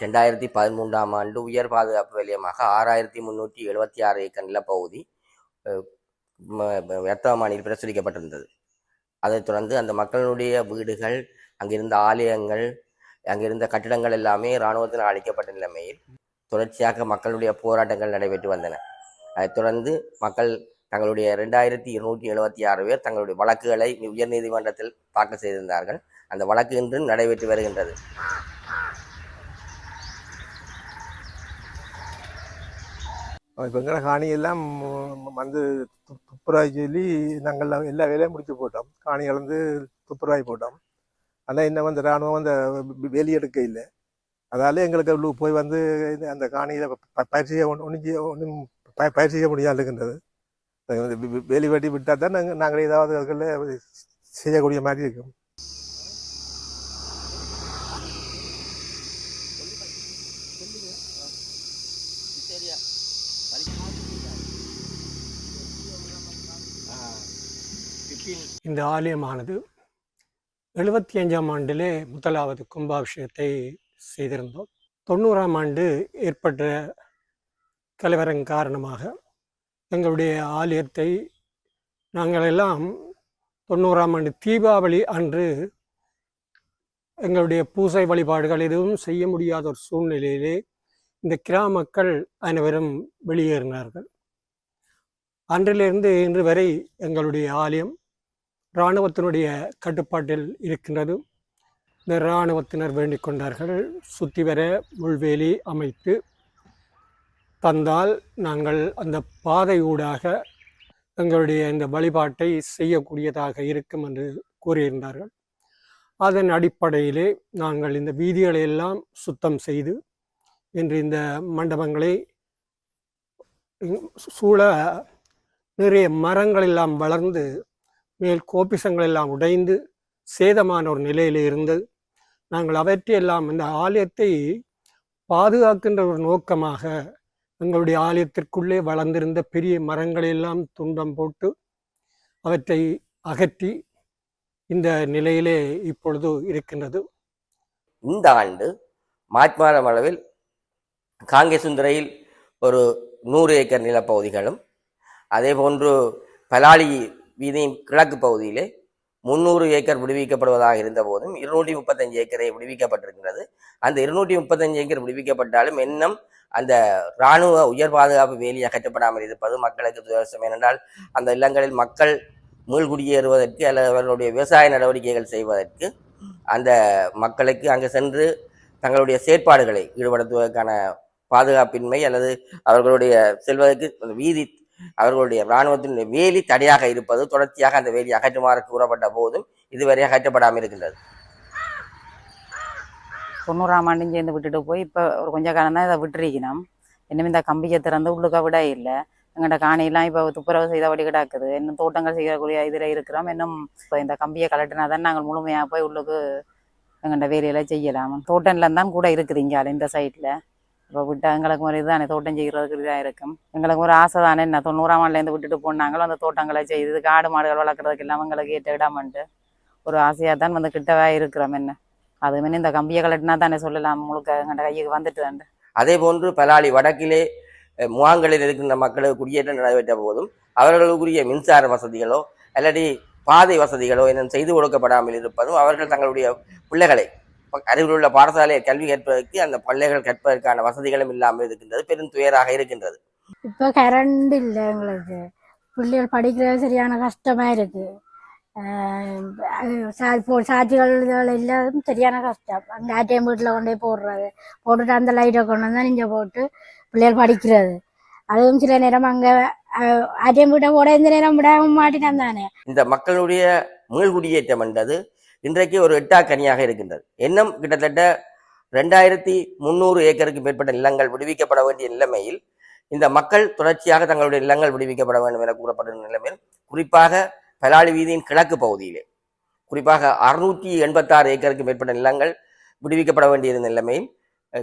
2013ஆம் ஆண்டு உயர் பாதுகாப்பு வலயமாக 6376 ஏக்கர் நிலப்பகுதி வர்த்தமானியில் பிரசுரிக்கப்பட்டிருந்தது. அதைத் தொடர்ந்து அந்த மக்களுடைய வீடுகள், அங்கிருந்த ஆலயங்கள், அங்கிருந்த கட்டிடங்கள் எல்லாமே இராணுவத்தினால் அழிக்கப்பட்ட நிலைமையில் தொடர்ச்சியாக மக்களுடைய போராட்டங்கள் நடைபெற்று வந்தன. அதைத் தொடர்ந்து மக்கள் தங்களுடைய 2276 பேர் தங்களுடைய வழக்குகளை உயர் நீதிமன்றத்தில் தாக்கல் செய்திருந்தார்கள். அந்த வழக்கு இன்றும் நடைபெற்று வருகின்றது. இப்போ எங்களை காணியெல்லாம் வந்து துப்புராய் சொல்லி நாங்கள் எல்லா வேலையும் முடிச்சு போட்டோம். காணி கலந்து துப்புராய் போட்டோம். ஆனால் இன்னும் வந்து இராணுவம் அந்த வேலி எடுக்க இல்லை. அதால எங்களுக்கு போய் வந்து அந்த காணியில் பயிற்சி ஒன்றும் பயிற்சி செய்ய முடியாதுன்றது. வேலி வெட்டி விட்டால் தான் நாங்கள் ஏதாவது அதுக்குள்ள செய்யக்கூடிய மாதிரி இருக்கும். இந்த ஆலயமானது 75ஆம் ஆண்டிலே முதலாவது கும்பாபிஷேகத்தை செய்திருந்தோம். 90ஆம் ஆண்டு ஏற்பட்ட கலவரம் காரணமாக எங்களுடைய ஆலயத்தை நாங்கள் எல்லாம் 90ஆம் ஆண்டு தீபாவளி அன்று எங்களுடைய பூசை வழிபாடுகள் எதுவும் செய்ய முடியாத ஒரு சூழ்நிலையிலே இந்த கிராம மக்கள் அனைவரும் வெளியேறினார்கள். அன்றிலிருந்து இன்று வரை எங்களுடைய ஆலயம் இராணுவத்தினுடைய கட்டுப்பாட்டில் இருக்கின்றது. இந்த இராணுவத்தினர் வேண்டிக் கொண்டார்கள், சுற்றி வர முள்வேலி அமைத்து தந்தால் நாங்கள் அந்த பாதை ஊடாக எங்களுடைய இந்த வழிபாட்டை செய்யக்கூடியதாக இருக்கும் என்று கூறியிருந்தார்கள். அதன் அடிப்படையிலே நாங்கள் இந்த வீதிகளை எல்லாம் சுத்தம் செய்து இன்று இந்த மண்டபங்களை சூழ நிறைய மரங்கள் எல்லாம் வளர்ந்து மேல் கோபிசங்கள் எல்லாம் உடைந்து சேதமான ஒரு நிலையில் இருந்து நாங்கள் அவற்றையெல்லாம் இந்த ஆலயத்தை பாதுகாக்கின்ற ஒரு நோக்கமாக எங்களுடைய ஆலயத்திற்குள்ளே வளர்ந்திருந்த பெரிய மரங்களெல்லாம் துண்டம் போட்டு அவற்றை அகற்றி இந்த நிலையிலே இப்பொழுது இருக்கின்றது. இந்த ஆண்டு மார்ச் மாதம் அளவில் காங்கேசுந்தரையில் ஒரு 100 ஏக்கர் நிலப்பகுதிகளும், அதே போன்று பலாலி வீதியின் கிழக்கு பகுதியிலே 300 ஏக்கர் விடுவிக்கப்படுவதாக இருந்த போதும் 235 ஏக்கரை விடுவிக்கப்பட்டிருக்கிறது. அந்த 235 ஏக்கர் விடுவிக்கப்பட்டாலும் இன்னும் அந்த இராணுவ உயர் பாதுகாப்பு வேலி அகற்றப்படாமல் இருப்பது மக்களுக்கு துயரம். ஏனென்றால் அந்த இல்லங்களில் மக்கள் மீள்குடியேறுவதற்கு அல்லது அவர்களுடைய விவசாய நடவடிக்கைகள் செய்வதற்கு அந்த மக்களுக்கு அங்கு சென்று தங்களுடைய செயற்பாடுகளை ஈடுபடுத்துவதற்கான பாதுகாப்பின்மை அல்லது அவர்களுடைய செல்வதற்கு வீதி அவர்களுடைய இராணுவத்தினுடைய வேலி தடையாக இருப்பது தொடர்ச்சியாக அந்த வேலி அகற்றுமாறு கூறப்பட்ட போதும் இதுவரை அகற்றப்படாமல் இருக்கின்றது. 90ஆம் ஆண்டு சேர்ந்து விட்டுட்டு போய் இப்போ ஒரு கொஞ்ச காலம் தான் இதை விட்டுருக்கணும். இன்னும் இந்த கம்பியை திறந்து உள்ளுக்க விட இல்லை. எங்கள்கிட்ட காணியெல்லாம் இப்போ துப்புரவு செய்தபடி கிடக்குது. இன்னும் தோட்டங்கள் செய்யக்கூடிய இதில் இருக்கிறோம். இன்னும் இப்போ இந்த கம்பியை கலட்டினா தான் நாங்கள் முழுமையாக போய் உள்ளுக்கு எங்கள்கிட்ட வேலையெல்லாம் செய்யலாம். தோட்டம்லாம் தான் கூட இருக்குது இங்கே இந்த சைட்டில். இப்போ விட்டால் எங்களுக்கு ஒரு இதுதானே தோட்டம் செய்கிறதுக்கு இதாக இருக்கும். எங்களுக்கு ஒரு ஆசை தானே. என்ன 90ஆம் ஆண்டுலேருந்து விட்டுட்டு போனாங்களோ அந்த தோட்டங்களை செய்து ஆடு மாடுகள் வளர்க்குறதுக்கு எல்லாம் எங்களுக்கு ஏற்ற இடமான்ட்டு ஒரு ஆசையாக தான் வந்து கிட்டவே இருக்கிறோம். என்ன அது மாதிரி இந்த கம்பியை கலட்டினா தானே சொல்லலாம் முழுக்க எங்கள்கிட்ட கைக்கு வந்துட்டு. அதே போன்று பலாலி வடக்கிலே முகாம்களில் இருக்கின்ற மக்களுக்கு குடியேற்றம் நடைபெற்ற போதும் அவர்களுக்குரிய மின்சார வசதிகளோ அல்லது பாதை வசதிகளோ இன்னும் செய்து கொடுக்கப்படாமல் இருப்பதும் அவர்கள் தங்களுடைய பிள்ளைகளை அருகில் உள்ள பாடசாலையை கல்வி கற்பதற்கு அந்த பிள்ளைகள் கற்பதற்கான வசதிகளும் இல்லாமல் இருக்கின்றது. பெரும் துயராக இருக்கின்றது. இப்போ கரண்ட் இல்லை, எங்களுக்கு பிள்ளைகள் படிக்கிறது சரியான கஷ்டமா இருக்கு. சாட்சிகள் எல்லாம் சரியான கஷ்டம். அங்கே ஆட்டியம் வீட்டில் கொண்டே போடுறது, போட்டுட்டு அந்த லைட்டை கொண்டு வந்தால் நீங்கள் போட்டு பிள்ளைகள் படிக்கிறது. அதுவும் சில நேரம் அங்கே ஆட்டியம் வீட்டை போட இந்த நேரம் விட மாட்டினான் தானே. இந்த மக்களுடைய மீள்குடியேற்றம் என்றது இன்றைக்கு ஒரு எட்டாக்கனியாக இருக்கின்றது. இன்னும் கிட்டத்தட்ட 2300 ஏக்கருக்கு மேற்பட்ட நிலங்கள் விடுவிக்கப்பட வேண்டிய நிலைமையில் இந்த மக்கள் தொடர்ச்சியாக தங்களுடைய நிலங்கள் விடுவிக்கப்பட வேண்டும் என கூறப்பட்ட நிலைமையில் குறிப்பாக பலாலி வீதியின் கிழக்கு பகுதியிலே குறிப்பாக 686 ஏக்கருக்கு மேற்பட்ட நிலங்கள் விடுவிக்கப்பட வேண்டிய நிலைமையில்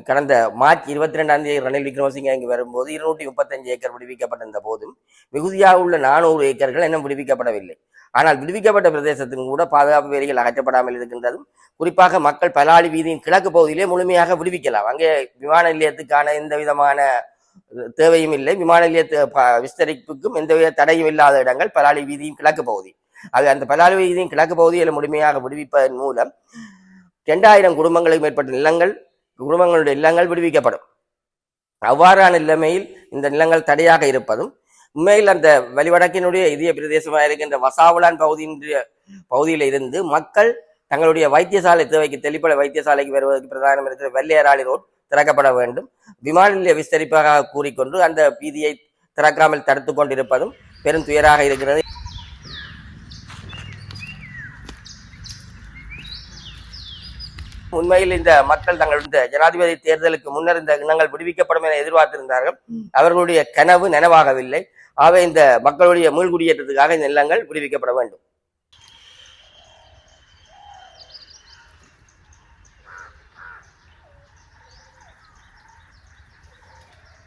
கடந்த மார்ச் 22ஆம் தேதி ரணில் விக்ரமசிங்கே இங்கு வரும்போது 235 ஏக்கர் விடுவிக்கப்பட்டிருந்த போதும் மிகுதியாக உள்ள 400 ஏக்கர்கள் இன்னும் விடுவிக்கப்படவில்லை. ஆனால் விடுவிக்கப்பட்ட பிரதேசத்தின் கூட பாதுகாப்பு வேலிகள் அகற்றப்படாமல் இருக்கின்றதும், குறிப்பாக மக்கள் பலாலி வீதியின் கிழக்கு பகுதியிலே முழுமையாக விடுவிக்கலாம். அங்கே விமான நிலையத்துக்கான எந்த விதமான தேவையும் இல்லை. விமான நிலைய விஸ்தரிப்புக்கும் எந்தவித தடையும் இல்லாத இடங்கள் பலாலி வீதியின் கிழக்கு பகுதி. அது அந்த பலாலி வீதியின் கிழக்கு பகுதியில் முழுமையாக விடுவிப்பதன் மூலம் 2000 குடும்பங்களுக்கு மேற்பட்ட குடும்பங்களுடைய இல்லங்கள் விடுவிக்கப்படும். அவ்வாறான நிலைமையில் இந்த நிலங்கள் தடையாக இருப்பதும், உண்மையில் அந்த வலிவடக்கினுடைய இதய பிரதேசமாக இருக்கின்ற வசாவலான் பகுதியில் இருந்து மக்கள் தங்களுடைய வைத்தியசாலை தேவைக்கு தெளிப்பட வைத்தியசாலைக்கு வருவதற்கு பிரதானம் இருக்கிற வெள்ளையராளி ரோட் திறக்கப்பட வேண்டும். விமான நிலைய விஸ்தரிப்பாக கூறிக்கொண்டு அந்த வீதியை திறக்காமல் தடுத்து கொண்டிருப்பதும் பெரும் துயராக இருக்கிறது. உண்மையில் இந்த மக்கள் தங்களுடைய ஜனாதிபதி தேர்தலுக்கு முன்னர் இந்த இனங்கள் விடுவிக்கப்படும் என எதிர்பார்த்திருந்தார்கள். அவர்களுடைய கனவு நனவாகவில்லை. ஆகவே இந்த மக்களுடைய மீள்குடியேற்றத்துக்காக இந்த நிலங்கள் விடுவிக்கப்பட வேண்டும்.